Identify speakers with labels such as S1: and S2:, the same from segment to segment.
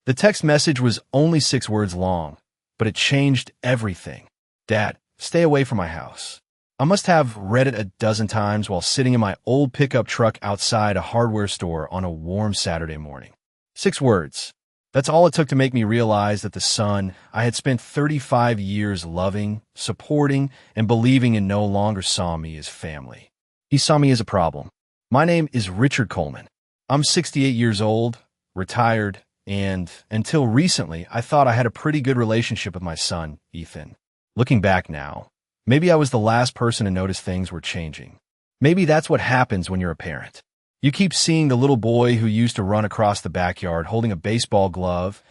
S1: The text message was only 6 words long, but it changed everything. Dad, stay away from my house. I must have read it a dozen times while sitting in my old pickup truck outside a hardware store on a warm Saturday morning. 6 words. That's all it took to make me realize that the son I had spent 35 years loving, supporting, and believing in no longer saw me as family. He saw me as a problem. My name is Richard Coleman. I'm 68 years old, retired, and until recently, I thought I had a pretty good relationship with my son, Ethan. Looking back now, maybe I was the last person to notice things were changing. Maybe that's what happens when you're a parent. You keep seeing the little boy who used to run across the backyard holding a baseball glove,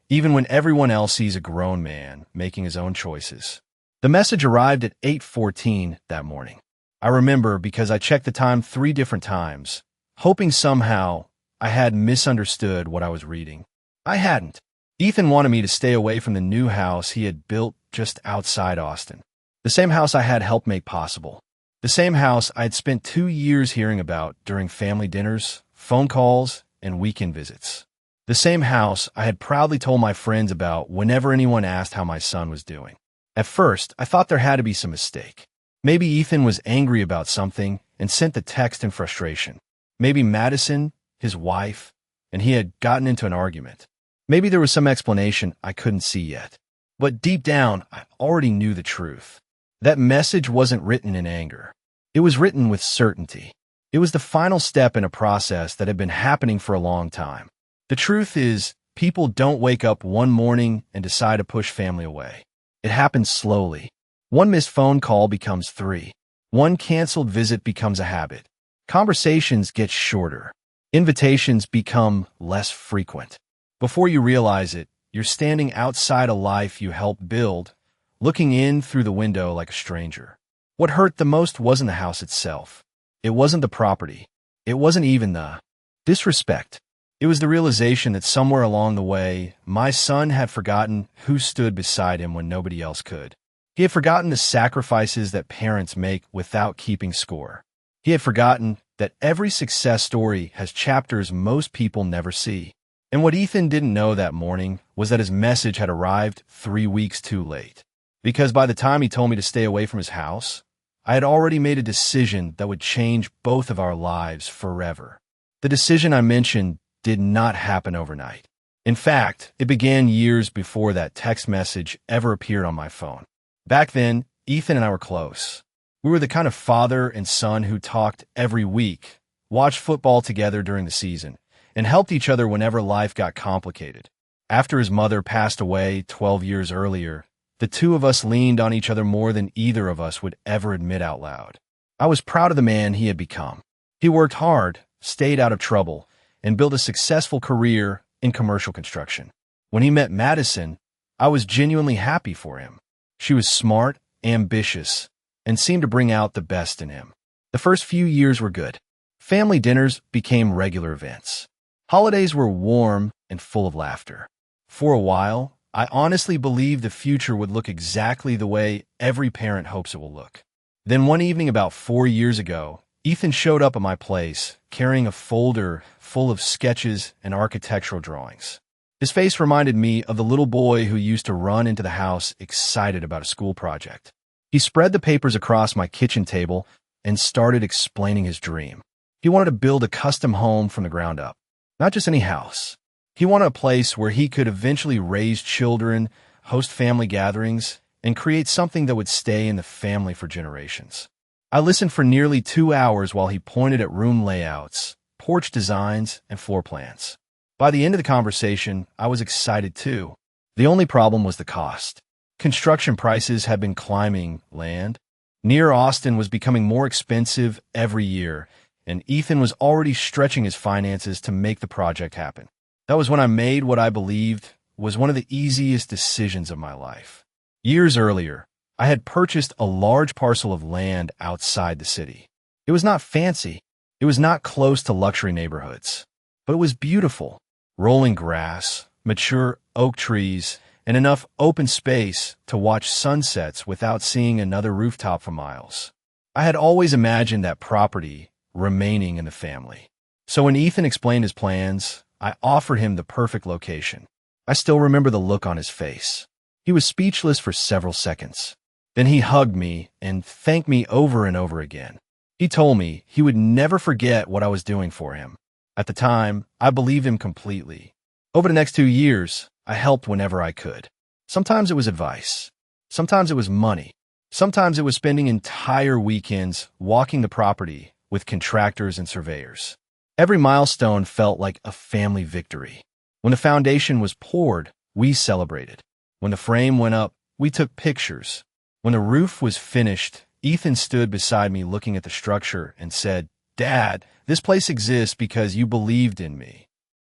S1: even when everyone else sees a grown man making his own choices. The message arrived at 8:14 that morning. I remember because I checked the time 3 different times, hoping somehow I had misunderstood what I was reading. I hadn't. Ethan wanted me to stay away from the new house he had built just outside Austin. The same house I had helped make possible. The same house I had spent 2 years hearing about during family dinners, phone calls, and weekend visits. The same house I had proudly told my friends about whenever anyone asked how my son was doing. At first, I thought there had to be some mistake. Maybe Ethan was angry about something and sent the text in frustration. Maybe Madison, his wife, and he had gotten into an argument. Maybe there was some explanation I couldn't see yet. But deep down, I already knew the truth. That message wasn't written in anger. It was written with certainty. It was the final step in a process that had been happening for a long time. The truth is, people don't wake up one morning and decide to push family away. It happens slowly. One missed phone call becomes 3. One canceled visit becomes a habit. Conversations get shorter. Invitations become less frequent. Before you realize it, you're standing outside a life you helped build, looking in through the window like a stranger. What hurt the most wasn't the house itself. It wasn't the property. It wasn't even the disrespect. It was the realization that somewhere along the way, my son had forgotten who stood beside him when nobody else could. He had forgotten the sacrifices that parents make without keeping score. He had forgotten that every success story has chapters most people never see. And what Ethan didn't know that morning was that his message had arrived 3 weeks too late. Because by the time he told me to stay away from his house, I had already made a decision that would change both of our lives forever. The decision I mentioned did not happen overnight. In fact, it began years before that text message ever appeared on my phone. Back then, Ethan and I were close. We were the kind of father and son who talked every week, watched football together during the season, and helped each other whenever life got complicated. After his mother passed away 12 years earlier, the two of us leaned on each other more than either of us would ever admit out loud. I was proud of the man he had become. He worked hard, stayed out of trouble, and built a successful career in commercial construction. When he met Madison, I was genuinely happy for him. She was smart, ambitious, and seemed to bring out the best in him. The first few years were good. Family dinners became regular events. Holidays were warm and full of laughter. For a while, I honestly believed the future would look exactly the way every parent hopes it will look. Then one evening about 4 years ago, Ethan showed up at my place, carrying a folder full of sketches and architectural drawings. His face reminded me of the little boy who used to run into the house excited about a school project. He spread the papers across my kitchen table and started explaining his dream. He wanted to build a custom home from the ground up. Not just any house. He wanted a place where he could eventually raise children, host family gatherings, and create something that would stay in the family for generations. I listened for nearly 2 hours while he pointed at room layouts, porch designs, and floor plans. By the end of the conversation, I was excited too. The only problem was the cost. Construction prices had been climbing. Land near Austin was becoming more expensive every year, and Ethan was already stretching his finances to make the project happen. That was when I made what I believed was one of the easiest decisions of my life. Years earlier, I had purchased a large parcel of land outside the city. It was not fancy. It was not close to luxury neighborhoods. But it was beautiful. Rolling grass, mature oak trees, and enough open space to watch sunsets without seeing another rooftop for miles. I had always imagined that property remaining in the family. So when Ethan explained his plans, I offered him the perfect location. I still remember the look on his face. He was speechless for several seconds. Then he hugged me and thanked me over and over again. He told me he would never forget what I was doing for him. At the time, I believed him completely. Over the next 2 years, I helped whenever I could. Sometimes it was advice. Sometimes it was money. Sometimes it was spending entire weekends walking the property with contractors and surveyors. Every milestone felt like a family victory. When the foundation was poured, we celebrated. When the frame went up, we took pictures. When the roof was finished, Ethan stood beside me looking at the structure and said, "Dad, this place exists because you believed in me."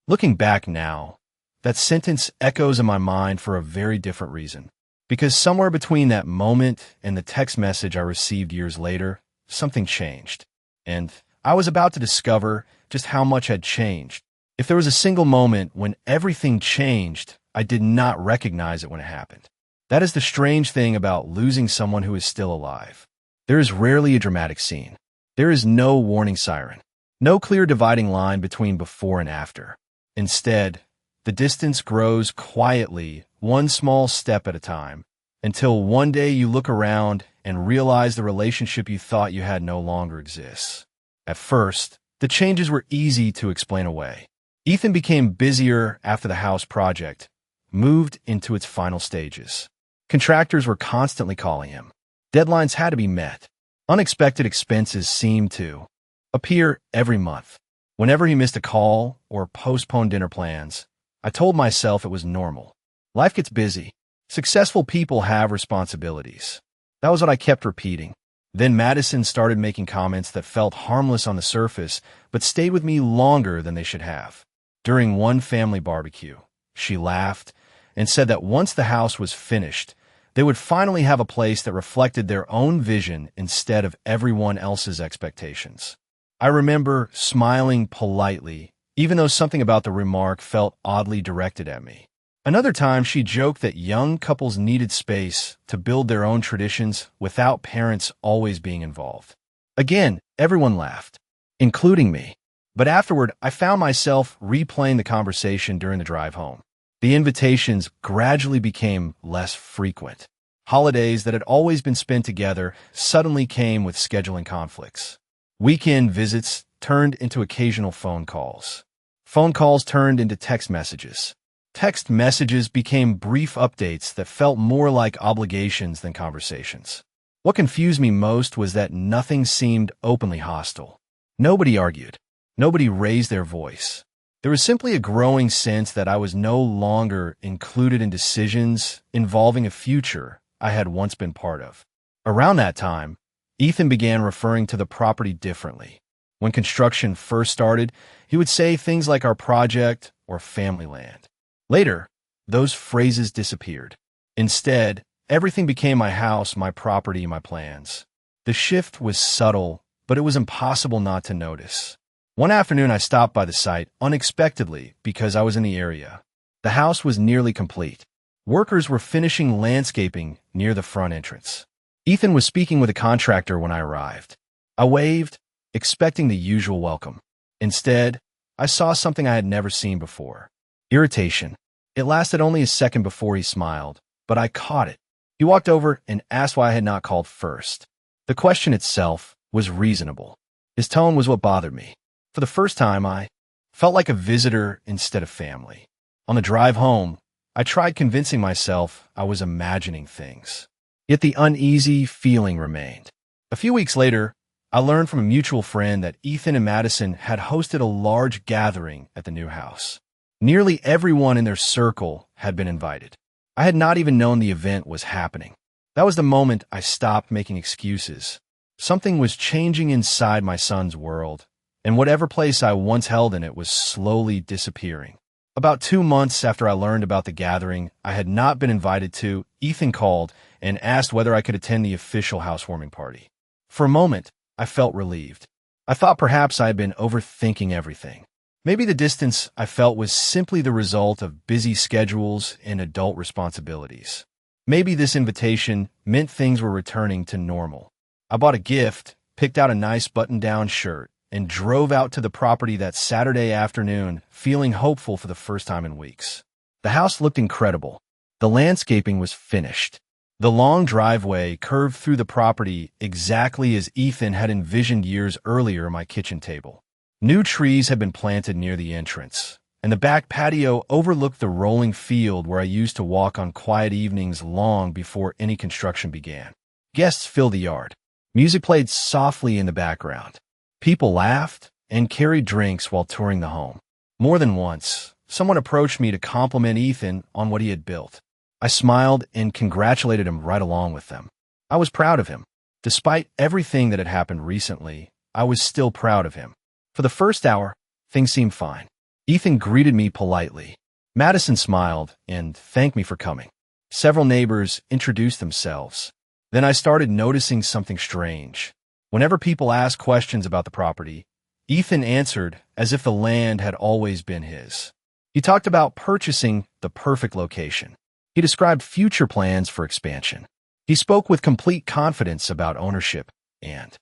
S1: Looking back now, that sentence echoes in my mind for a very different reason. Because somewhere between that moment and the text message I received years later, something changed. And I was about to discover just how much had changed. If there was a single moment when everything changed, I did not recognize it when it happened. That is the strange thing about losing someone who is still alive. There is rarely a dramatic scene. There is no warning siren, no clear dividing line between before and after. Instead, the distance grows quietly, one small step at a time, until one day you look around and realize the relationship you thought you had no longer exists. At first, the changes were easy to explain away. Ethan became busier after the house project moved into its final stages. Contractors were constantly calling him. Deadlines had to be met. Unexpected expenses seemed to appear every month. Whenever he missed a call or postponed dinner plans, I told myself it was normal. Life gets busy. Successful people have responsibilities. That was what I kept repeating. Then Madison started making comments that felt harmless on the surface, but stayed with me longer than they should have. During one family barbecue, she laughed and said that once the house was finished, they would finally have a place that reflected their own vision instead of everyone else's expectations. I remember smiling politely, even though something about the remark felt oddly directed at me. Another time, she joked that young couples needed space to build their own traditions without parents always being involved. Again, everyone laughed, including me. But afterward, I found myself replaying the conversation during the drive home. The invitations gradually became less frequent. Holidays that had always been spent together suddenly came with scheduling conflicts. Weekend visits turned into occasional phone calls. Phone calls turned into text messages. Text messages became brief updates that felt more like obligations than conversations. What confused me most was that nothing seemed openly hostile. Nobody argued. Nobody raised their voice. There was simply a growing sense that I was no longer included in decisions involving a future I had once been part of. Around that time, Ethan began referring to the property differently. When construction first started, he would say things like our project or family land. Later, those phrases disappeared. Instead, everything became my house, my property, my plans. The shift was subtle, but it was impossible not to notice. One afternoon, I stopped by the site unexpectedly because I was in the area. The house was nearly complete. Workers were finishing landscaping near the front entrance. Ethan was speaking with a contractor when I arrived. I waved, expecting the usual welcome. Instead, I saw something I had never seen before. Irritation. It lasted only a second before he smiled, but I caught it. He walked over and asked why I had not called first. The question itself was reasonable. His tone was what bothered me. For the first time, I felt like a visitor instead of family. On the drive home, I tried convincing myself I was imagining things. Yet the uneasy feeling remained. A few weeks later, I learned from a mutual friend that Ethan and Madison had hosted a large gathering at the new house. Nearly everyone in their circle had been invited. I had not even known the event was happening. That was the moment I stopped making excuses. Something was changing inside my son's world, and whatever place I once held in it was slowly disappearing. About 2 months after I learned about the gathering I had not been invited to, Ethan called and asked whether I could attend the official housewarming party. For a moment, I felt relieved. I thought perhaps I had been overthinking everything. Maybe the distance I felt was simply the result of busy schedules and adult responsibilities. Maybe this invitation meant things were returning to normal. I bought a gift, picked out a nice button-down shirt, and drove out to the property that Saturday afternoon, feeling hopeful for the first time in weeks. The house looked incredible. The landscaping was finished. The long driveway curved through the property exactly as Ethan had envisioned years earlier on my kitchen table. New trees had been planted near the entrance, and the back patio overlooked the rolling field where I used to walk on quiet evenings long before any construction began. Guests filled the yard. Music played softly in the background. People laughed and carried drinks while touring the home. More than once, someone approached me to compliment Ethan on what he had built. I smiled and congratulated him right along with them. I was proud of him. Despite everything that had happened recently, I was still proud of him. For the first hour, things seemed fine. Ethan greeted me politely. Madison smiled and thanked me for coming. Several neighbors introduced themselves. Then I started noticing something strange. Whenever people asked questions about the property, Ethan answered as if the land had always been his. He talked about purchasing the perfect location. He described future plans for expansion. He spoke with complete confidence about ownership and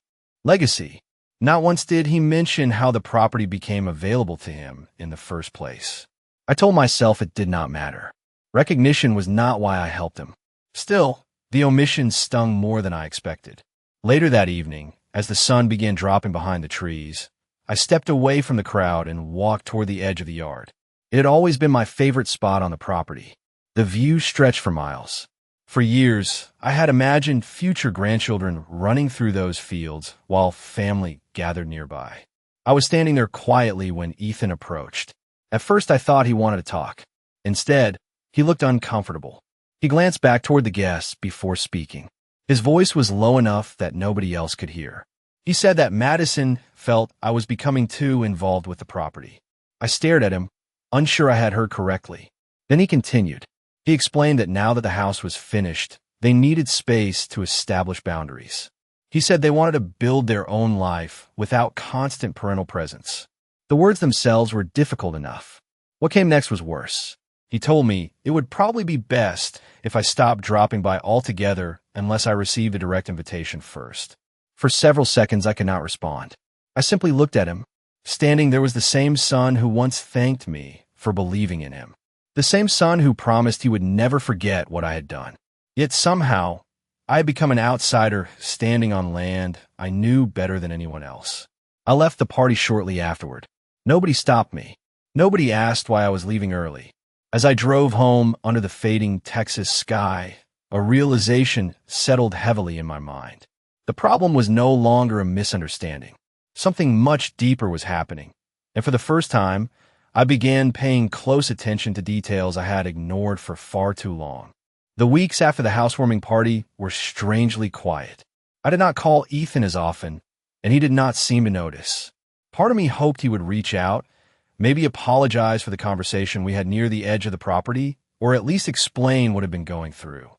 S1: legacy. Not once did he mention how the property became available to him in the first place. I told myself it did not matter. Recognition was not why I helped him. Still, the omission stung more than I expected. Later that evening, as the sun began dropping behind the trees, I stepped away from the crowd and walked toward the edge of the yard. It had always been my favorite spot on the property. The view stretched for miles. For years, I had imagined future grandchildren running through those fields while family gathered nearby. I was standing there quietly when Ethan approached. At first, I thought he wanted to talk. Instead, he looked uncomfortable. He glanced back toward the guests before speaking. His voice was low enough that nobody else could hear. He said that Madison felt I was becoming too involved with the property. I stared at him, unsure I had heard correctly. Then he continued. He explained that now that the house was finished, they needed space to establish boundaries. He said they wanted to build their own life without constant parental presence. The words themselves were difficult enough. What came next was worse. He told me it would probably be best if I stopped dropping by altogether unless I received a direct invitation first. For several seconds, I could not respond. I simply looked at him. Standing there was the same son who once thanked me for believing in him. The same son who promised he would never forget what I had done. Yet somehow, I had become an outsider standing on land I knew better than anyone else. I left the party shortly afterward. Nobody stopped me. Nobody asked why I was leaving early. As I drove home under the fading Texas sky, a realization settled heavily in my mind. The problem was no longer a misunderstanding. Something much deeper was happening, and for the first time, I began paying close attention to details I had ignored for far too long. The weeks after the housewarming party were strangely quiet. I did not call Ethan as often, and he did not seem to notice. Part of me hoped he would reach out, maybe apologize for the conversation we had near the edge of the property, or at least explain what had been going through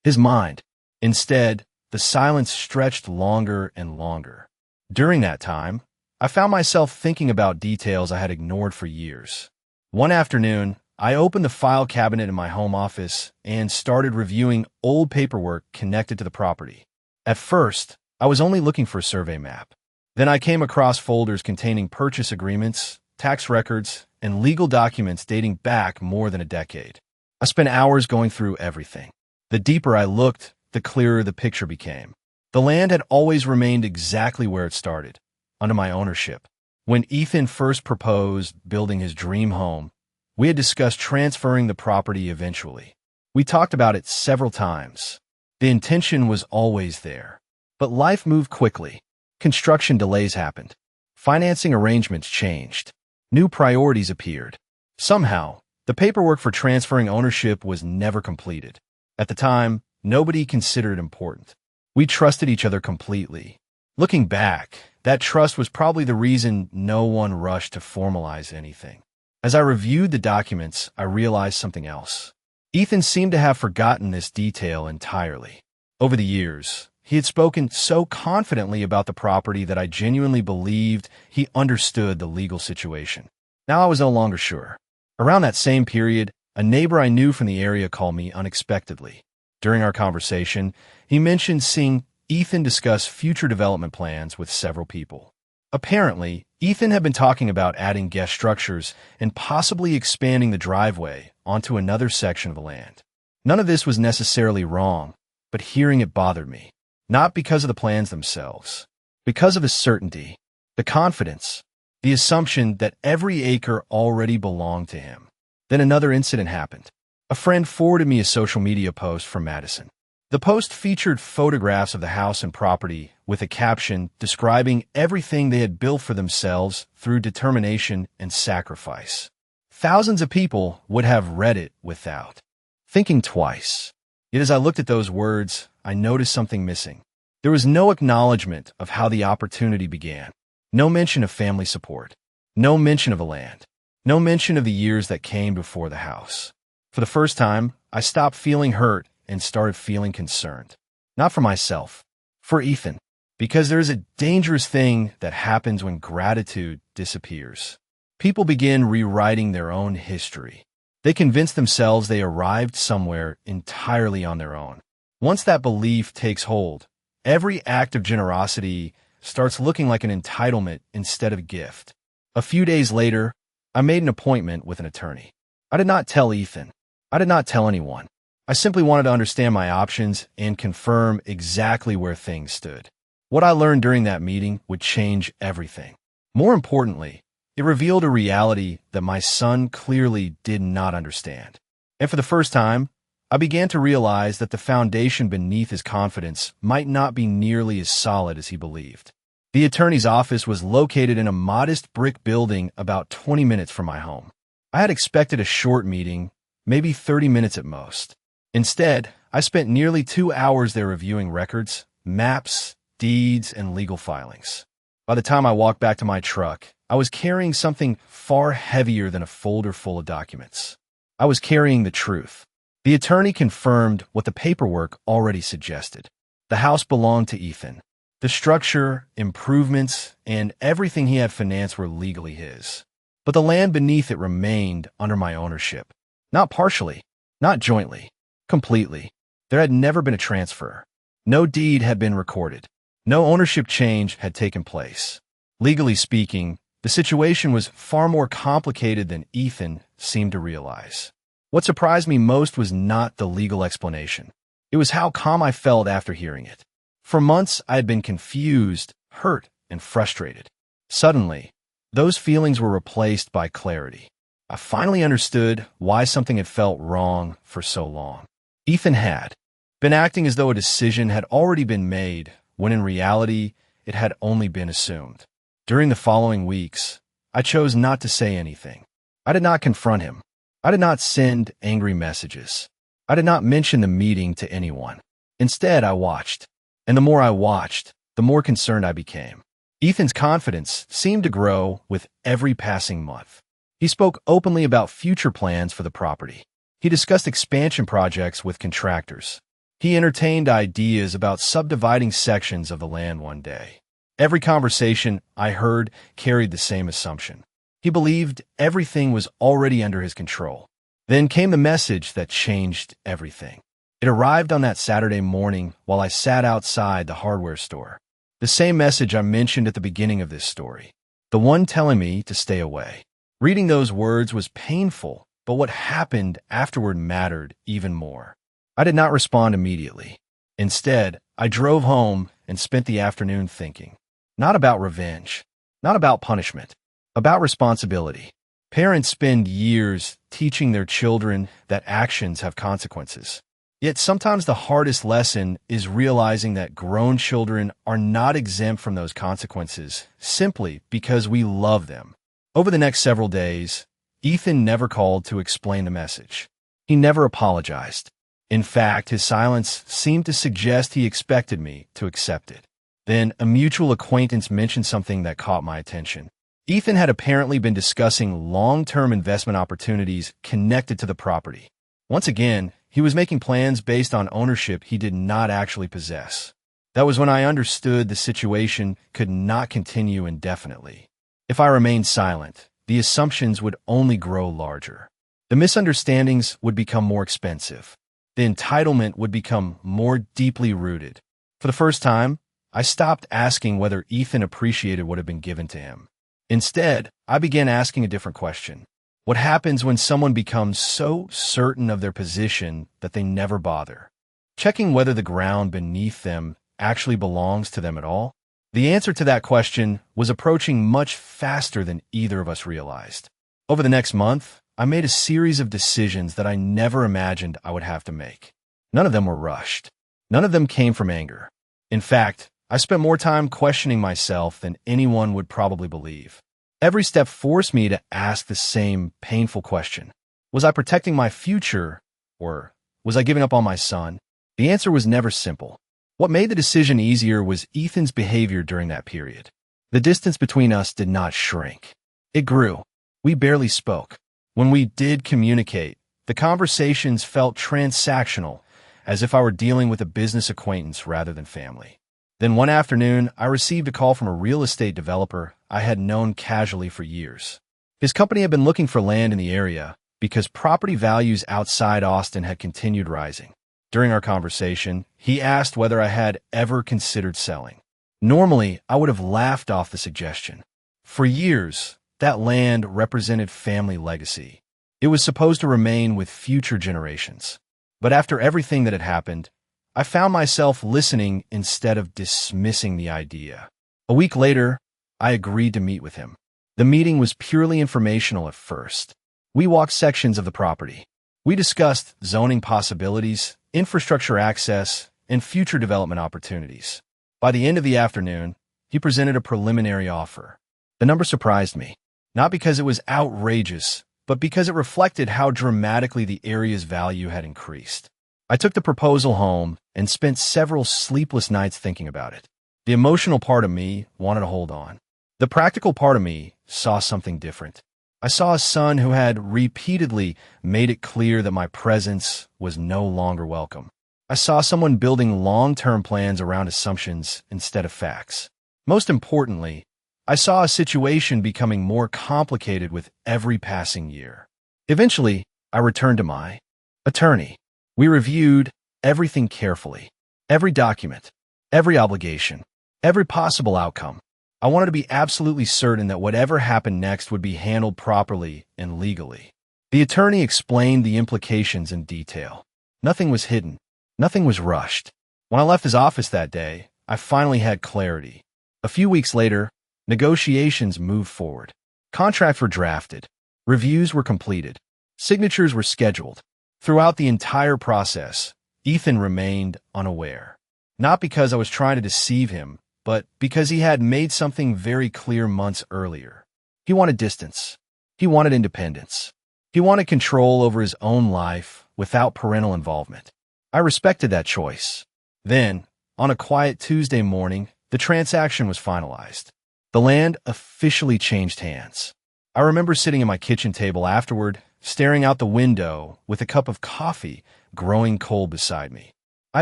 S1: his mind. Instead, the silence stretched longer and longer. During that time, I found myself thinking about details I had ignored for years. One afternoon, I opened the file cabinet in my home office and started reviewing old paperwork connected to the property. At first, I was only looking for a survey map. Then I came across folders containing purchase agreements, tax records, and legal documents dating back more than a decade. I spent hours going through everything. The deeper I looked, the clearer the picture became. The land had always remained exactly where it started, under my ownership. When Ethan first proposed building his dream home, we had discussed transferring the property eventually. We talked about it several times. The intention was always there. But life moved quickly. Construction delays happened. Financing arrangements changed. New priorities appeared. Somehow, the paperwork for transferring ownership was never completed. At the time, nobody considered it important. We trusted each other completely. Looking back, that trust was probably the reason no one rushed to formalize anything. As I reviewed the documents, I realized something else. Ethan seemed to have forgotten this detail entirely. Over the years, he had spoken so confidently about the property that I genuinely believed he understood the legal situation. Now I was no longer sure. Around that same period, a neighbor I knew from the area called me unexpectedly. During our conversation, he mentioned seeing Ethan discuss future development plans with several people. Apparently, Ethan had been talking about adding guest structures and possibly expanding the driveway onto another section of the land. None of this was necessarily wrong, but hearing it bothered me. Not because of the plans themselves, because of the certainty, the confidence, the assumption that every acre already belonged to him. Then another incident happened. A friend forwarded me a social media post from Madison. The post featured photographs of the house and property with a caption describing everything they had built for themselves through determination and sacrifice. Thousands of people would have read it without thinking twice. Yet as I looked at those words, I noticed something missing. There was no acknowledgement of how the opportunity began. No mention of family support. No mention of the land. No mention of the years that came before the house. For the first time, I stopped feeling hurt and started feeling concerned. Not for myself, for Ethan. Because there is a dangerous thing that happens when gratitude disappears. People begin rewriting their own history. They convince themselves they arrived somewhere entirely on their own. Once that belief takes hold, every act of generosity starts looking like an entitlement instead of a gift. A few days later, I made an appointment with an attorney. I did not tell Ethan. I did not tell anyone. I simply wanted to understand my options and confirm exactly where things stood. What I learned during that meeting would change everything. More importantly, it revealed a reality that my son clearly did not understand. And for the first time, I began to realize that the foundation beneath his confidence might not be nearly as solid as he believed. The attorney's office was located in a modest brick building about 20 minutes from my home. I had expected a short meeting, maybe 30 minutes at most. Instead, I spent nearly 2 hours there reviewing records, maps, deeds, and legal filings. By the time I walked back to my truck, I was carrying something far heavier than a folder full of documents. I was carrying the truth. The attorney confirmed what the paperwork already suggested. The house belonged to Ethan. The structure, improvements, and everything he had financed were legally his. But the land beneath it remained under my ownership. Not partially, not jointly, completely. There had never been a transfer. No deed had been recorded. No ownership change had taken place. Legally speaking, the situation was far more complicated than Ethan seemed to realize. What surprised me most was not the legal explanation. It was how calm I felt after hearing it. For months, I had been confused, hurt, and frustrated. Suddenly, those feelings were replaced by clarity. I finally understood why something had felt wrong for so long. Ethan had been acting as though a decision had already been made, when in reality, it had only been assumed. During the following weeks, I chose not to say anything. I did not confront him. I did not send angry messages. I did not mention the meeting to anyone. Instead, I watched. And the more I watched, the more concerned I became. Ethan's confidence seemed to grow with every passing month. He spoke openly about future plans for the property. He discussed expansion projects with contractors. He entertained ideas about subdividing sections of the land one day. Every conversation I heard carried the same assumption. He believed everything was already under his control. Then came the message that changed everything. It arrived on that Saturday morning while I sat outside the hardware store. The same message I mentioned at the beginning of this story. The one telling me to stay away. Reading those words was painful, but what happened afterward mattered even more. I did not respond immediately. Instead, I drove home and spent the afternoon thinking. Not about revenge, not about punishment, about responsibility. Parents spend years teaching their children that actions have consequences. Yet sometimes the hardest lesson is realizing that grown children are not exempt from those consequences simply because we love them. Over the next several days, Ethan never called to explain the message. He never apologized. In fact, his silence seemed to suggest he expected me to accept it. Then a mutual acquaintance mentioned something that caught my attention. Ethan had apparently been discussing long-term investment opportunities connected to the property. Once again, he was making plans based on ownership he did not actually possess. That was when I understood the situation could not continue indefinitely. If I remained silent, the assumptions would only grow larger. The misunderstandings would become more expensive. The entitlement would become more deeply rooted. For the first time, I stopped asking whether Ethan appreciated what had been given to him. Instead, I began asking a different question. What happens when someone becomes so certain of their position that they never bother checking whether the ground beneath them actually belongs to them at all? The answer to that question was approaching much faster than either of us realized. Over the next month, I made a series of decisions that I never imagined I would have to make. None of them were rushed. None of them came from anger. In fact, I spent more time questioning myself than anyone would probably believe. Every step forced me to ask the same painful question. Was I protecting my future, or was I giving up on my son? The answer was never simple. What made the decision easier was Ethan's behavior during that period. The distance between us did not shrink. It grew. We barely spoke. When we did communicate, the conversations felt transactional, as if I were dealing with a business acquaintance rather than family. Then one afternoon, I received a call from a real estate developer I had known casually for years. His company had been looking for land in the area because property values outside Austin had continued rising. During our conversation, he asked whether I had ever considered selling. Normally, I would have laughed off the suggestion. For years, that land represented family legacy. It was supposed to remain with future generations. But after everything that had happened, I found myself listening instead of dismissing the idea. A week later, I agreed to meet with him. The meeting was purely informational at first. We walked sections of the property. We discussed zoning possibilities, infrastructure access, and future development opportunities. By the end of the afternoon, he presented a preliminary offer. The number surprised me, not because it was outrageous, but because it reflected how dramatically the area's value had increased. I took the proposal home and spent several sleepless nights thinking about it. The emotional part of me wanted to hold on. The practical part of me saw something different. I saw a son who had repeatedly made it clear that my presence was no longer welcome. I saw someone building long-term plans around assumptions instead of facts. Most importantly, I saw a situation becoming more complicated with every passing year. Eventually, I returned to my attorney. We reviewed everything carefully, every document, every obligation, every possible outcome. I wanted to be absolutely certain that whatever happened next would be handled properly and legally. The attorney explained the implications in detail. Nothing was hidden. Nothing was rushed. When I left his office that day, I finally had clarity. A few weeks later, negotiations moved forward. Contracts were drafted. Reviews were completed. Signatures were scheduled. Throughout the entire process, Ethan remained unaware. Not because I was trying to deceive him, but because he had made something very clear months earlier. He wanted distance. He wanted independence. He wanted control over his own life without parental involvement. I respected that choice. Then, on a quiet Tuesday morning, the transaction was finalized. The land officially changed hands. I remember sitting at my kitchen table afterward, staring out the window with a cup of coffee growing cold beside me. I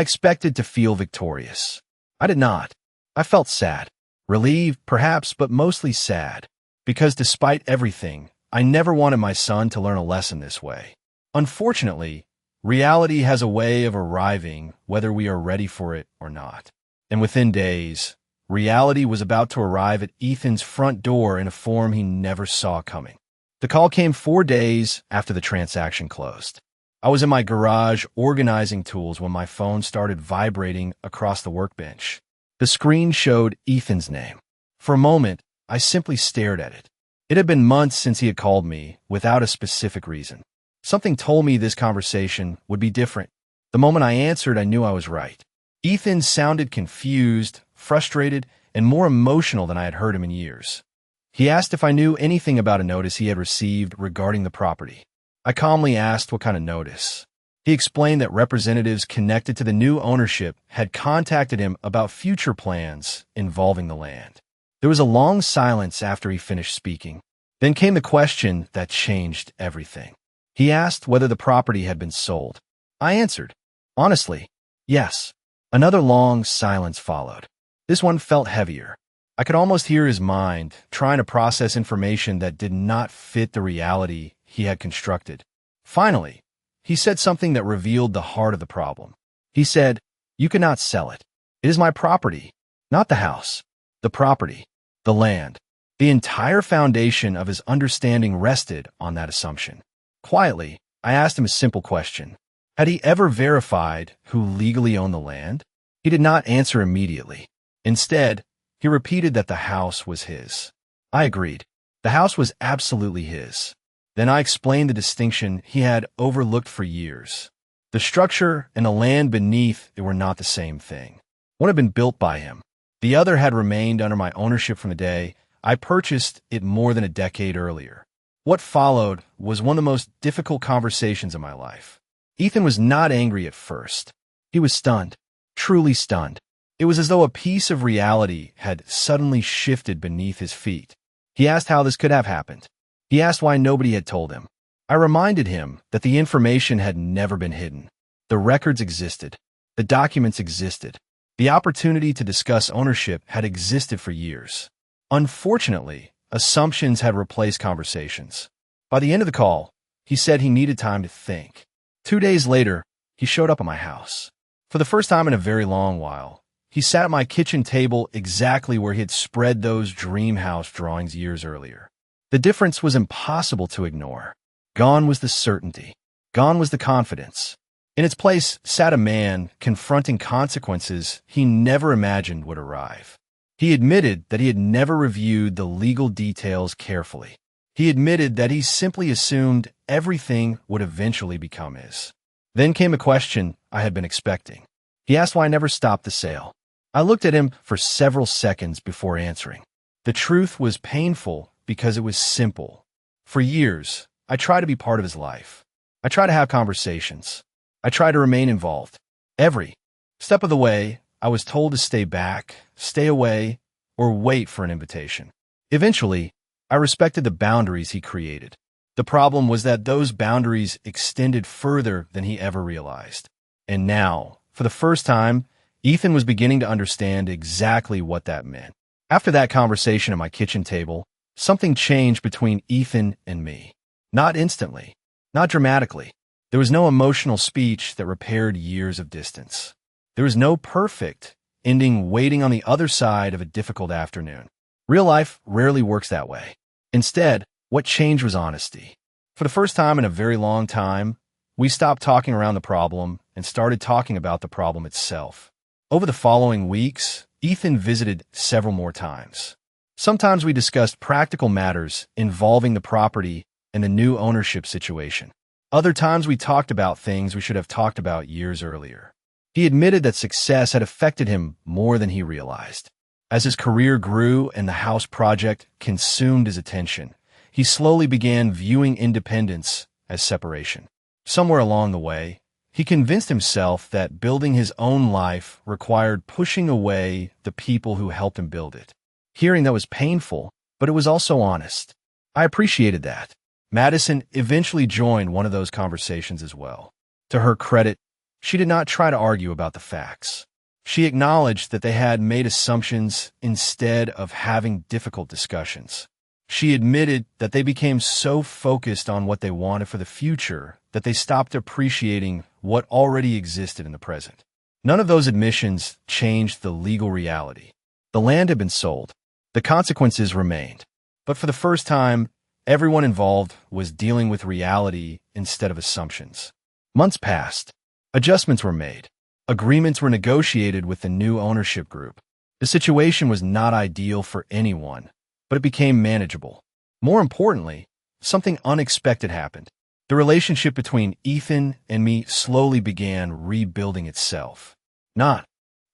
S1: expected to feel victorious. I did not. I felt sad. Relieved, perhaps, but mostly sad. Because despite everything, I never wanted my son to learn a lesson this way. Unfortunately, reality has a way of arriving whether we are ready for it or not. And within days, reality was about to arrive at Ethan's front door in a form he never saw coming. The call came 4 days after the transaction closed. I was in my garage organizing tools when my phone started vibrating across the workbench. The screen showed Ethan's name. For a moment, I simply stared at it. It had been months since he had called me without a specific reason. Something told me this conversation would be different. The moment I answered, I knew I was right. Ethan sounded confused, frustrated, and more emotional than I had heard him in years. He asked if I knew anything about a notice he had received regarding the property. I calmly asked what kind of notice. He explained that representatives connected to the new ownership had contacted him about future plans involving the land. There was a long silence after he finished speaking. Then came the question that changed everything. He asked whether the property had been sold. I answered, honestly, yes. Another long silence followed. This one felt heavier. I could almost hear his mind trying to process information that did not fit the reality he had constructed. Finally, he said something that revealed the heart of the problem. He said, "You cannot sell it. It is my property, not the house. The property, the land. The entire foundation of his understanding rested on that assumption. Quietly, I asked him a simple question. Had he ever verified who legally owned the land? He did not answer immediately. Instead, he repeated that the house was his. I agreed. The house was absolutely his. Then I explained the distinction he had overlooked for years. The structure and the land beneath it were not the same thing. One had been built by him. The other had remained under my ownership from the day I purchased it more than a decade earlier. What followed was one of the most difficult conversations of my life. Ethan was not angry at first. He was stunned, truly stunned. It was as though a piece of reality had suddenly shifted beneath his feet. He asked how this could have happened. He asked why nobody had told him. I reminded him that the information had never been hidden. The records existed. The documents existed. The opportunity to discuss ownership had existed for years. Unfortunately, assumptions had replaced conversations. By the end of the call, he said he needed time to think. 2 days later, he showed up at my house. For the first time in a very long while, he sat at my kitchen table exactly where he had spread those dream house drawings years earlier. The difference was impossible to ignore. Gone was the certainty. Gone was the confidence. In its place sat a man confronting consequences he never imagined would arrive. He admitted that he had never reviewed the legal details carefully. He admitted that he simply assumed everything would eventually become his. Then came a question I had been expecting. He asked why I never stopped the sale. I looked at him for several seconds before answering. The truth was painful because it was simple. For years, I tried to be part of his life. I tried to have conversations. I tried to remain involved. Every step of the way, I was told to stay back, stay away, or wait for an invitation. Eventually, I respected the boundaries he created. The problem was that those boundaries extended further than he ever realized. And now, for the first time, Ethan was beginning to understand exactly what that meant. After that conversation at my kitchen table, something changed between Ethan and me. Not instantly, not dramatically. There was no emotional speech that repaired years of distance. There was no perfect ending waiting on the other side of a difficult afternoon. Real life rarely works that way. Instead, what changed was honesty. For the first time in a very long time, we stopped talking around the problem and started talking about the problem itself. Over the following weeks, Ethan visited several more times. Sometimes we discussed practical matters involving the property and the new ownership situation. Other times we talked about things we should have talked about years earlier. He admitted that success had affected him more than he realized. As his career grew and the house project consumed his attention, he slowly began viewing independence as separation. Somewhere along the way, he convinced himself that building his own life required pushing away the people who helped him build it. Hearing that was painful, but it was also honest. I appreciated that. Madison eventually joined one of those conversations as well. To her credit, she did not try to argue about the facts. She acknowledged that they had made assumptions instead of having difficult discussions. She admitted that they became so focused on what they wanted for the future that they stopped appreciating what already existed in the present. None of those admissions changed the legal reality. The land had been sold. The consequences remained. But for the first time, everyone involved was dealing with reality instead of assumptions. Months passed. Adjustments were made. Agreements were negotiated with the new ownership group. The situation was not ideal for anyone, but it became manageable. More importantly, something unexpected happened. The relationship between Ethan and me slowly began rebuilding itself. Not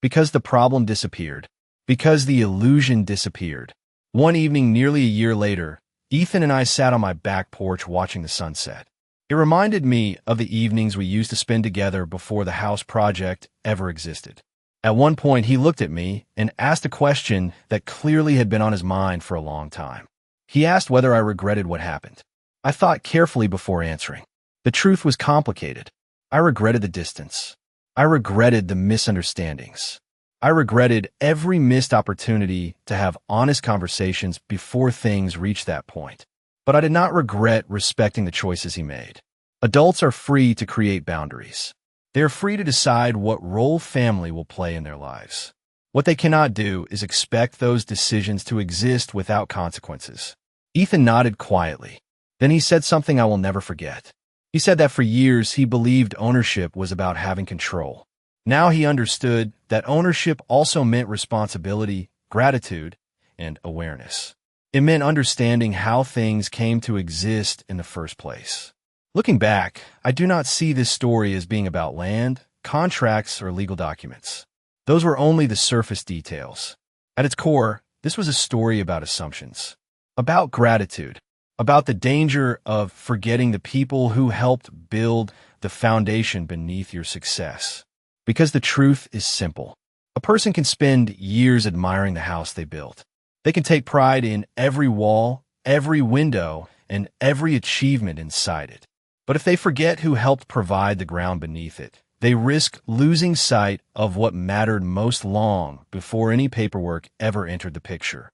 S1: because the problem disappeared, because the illusion disappeared. One evening nearly a year later, Ethan and I sat on my back porch watching the sunset. It reminded me of the evenings we used to spend together before the house project ever existed. At one point, he looked at me and asked a question that clearly had been on his mind for a long time. He asked whether I regretted what happened. I thought carefully before answering. The truth was complicated. I regretted the distance. I regretted the misunderstandings. I regretted every missed opportunity to have honest conversations before things reached that point. But I did not regret respecting the choices he made. Adults are free to create boundaries. They are free to decide what role family will play in their lives. What they cannot do is expect those decisions to exist without consequences. Ethan nodded quietly. Then he said something I will never forget. He said that for years he believed ownership was about having control. Now he understood that ownership also meant responsibility, gratitude, and awareness. It meant understanding how things came to exist in the first place. Looking back, I do not see this story as being about land, contracts, or legal documents. Those were only the surface details. At its core, this was a story about assumptions, about gratitude, about the danger of forgetting the people who helped build the foundation beneath your success. Because the truth is simple. A person can spend years admiring the house they built. They can take pride in every wall, every window, and every achievement inside it. But if they forget who helped provide the ground beneath it, they risk losing sight of what mattered most long before any paperwork ever entered the picture.